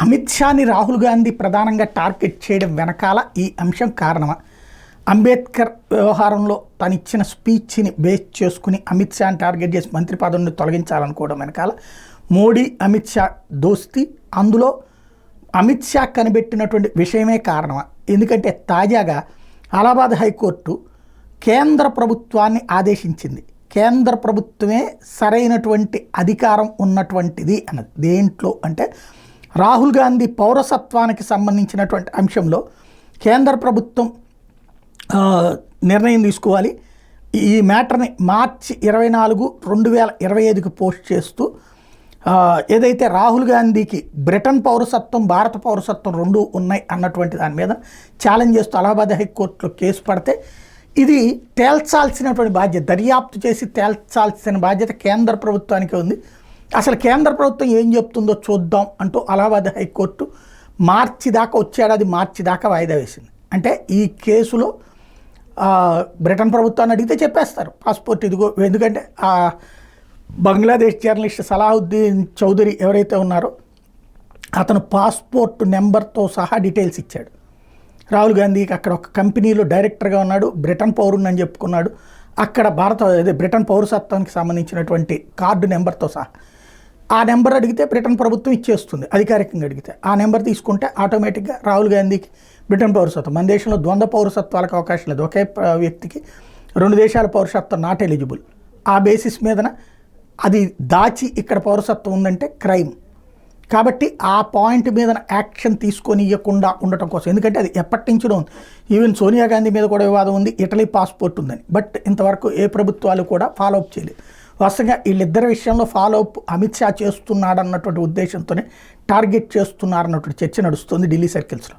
అమిత్ షాని రాహుల్ గాంధీ ప్రధానంగా టార్గెట్ చేయడం వెనకాల ఈ అంశం కారణమా? అంబేద్కర్ వ్యవహారంలో తనిచ్చిన స్పీచ్ని బేస్ చేసుకుని అమిత్ షాని టార్గెట్ చేసి మంత్రి పదవిని తొలగించాలనుకోవడం వెనకాల మోడీ అమిత్ షా దోస్తి, అందులో అమిత్ షా కనిపెట్టినటువంటి విషయమే కారణమా? ఎందుకంటే తాజాగా అలహాబాద్ హైకోర్టు కేంద్ర ప్రభుత్వాన్ని ఆదేశించింది. కేంద్ర ప్రభుత్వమే సరైనటువంటి అధికారం ఉన్నటువంటిది అన్నది. దేంట్లో అంటే రాహుల్ గాంధీ పౌరసత్వానికి సంబంధించినటువంటి అంశంలో కేంద్ర ప్రభుత్వం నిర్ణయం తీసుకోవాలి. ఈ మ్యాటర్ని మార్చి 24, 2025కి పోస్ట్ చేస్తూ ఏదైతే రాహుల్ గాంధీకి బ్రిటన్ పౌరసత్వం, భారత పౌరసత్వం రెండూ ఉన్నాయి అన్నటువంటి దాని మీద ఛాలెంజ్ చేస్తూ అలహాబాద్ హైకోర్టులో కేసు పడితే ఇది తేల్చాల్సినటువంటి బాధ్యత, దర్యాప్తు చేసి తేల్చాల్సిన బాధ్యత కేంద్ర ప్రభుత్వానికి ఉంది. అసలు కేంద్ర ప్రభుత్వం ఏం చెప్తుందో చూద్దాం అంటూ అలహాబాద్ హైకోర్టు వచ్చే ఏడాది మార్చి దాకా వాయిదా వేసింది. అంటే ఈ కేసులో బ్రిటన్ ప్రభుత్వాన్ని అడిగితే చెప్పేస్తారు పాస్పోర్ట్ ఇదిగో. ఎందుకంటే బంగ్లాదేశ్ జర్నలిస్ట్ సలాహుద్దీన్ చౌదరి ఎవరైతే ఉన్నారో అతను పాస్పోర్ట్ నెంబర్తో సహా డీటెయిల్స్ ఇచ్చాడు. రాహుల్ గాంధీకి అక్కడ ఒక కంపెనీలో డైరెక్టర్గా ఉన్నాడు, బ్రిటన్ పౌరుని అని చెప్పుకున్నాడు. అక్కడ బ్రిటన్ పౌరసత్వానికి సంబంధించినటువంటి కార్డు నెంబర్తో సహా ఆ నెంబర్ అడిగితే బ్రిటన్ ప్రభుత్వం ఇచ్చేస్తుంది. అధికారికంగా అడిగితే ఆ నెంబర్ తీసుకుంటే ఆటోమేటిక్గా రాహుల్ గాంధీకి బ్రిటన్ పౌరసత్వం. మన దేశంలో ద్వంద్వ పౌరసత్వాలకు అవకాశం లేదు. ఒకే వ్యక్తికి 2 దేశాల పౌరసత్వం నాట్ ఎలిజిబుల్. ఆ బేసిస్ మీదన అది దాచి ఇక్కడ పౌరసత్వం ఉందంటే క్రైమ్. కాబట్టి ఆ పాయింట్ మీద యాక్షన్ తీసుకొని ఇవ్వకుండా ఉండటం కోసం, ఎందుకంటే అది ఎప్పటి నుంచో ఉంది. ఈవెన్ సోనియా గాంధీ మీద కూడా వివాదం ఉంది, ఇటలీ పాస్పోర్ట్ ఉందని. బట్ ఇంతవరకు ఏ ప్రభుత్వాలు కూడా ఫాలోఅప్ చేయలేదు. వాస్తవంగా వీళ్ళిద్దరి విషయంలో ఫాలోఅప్ అమిత్ షా చేస్తున్నాడన్నటువంటి ఉద్దేశంతోనే టార్గెట్ చేస్తున్నారన్నటువంటి చర్చ నడుస్తుంది ఢిల్లీ సర్కిల్స్లో.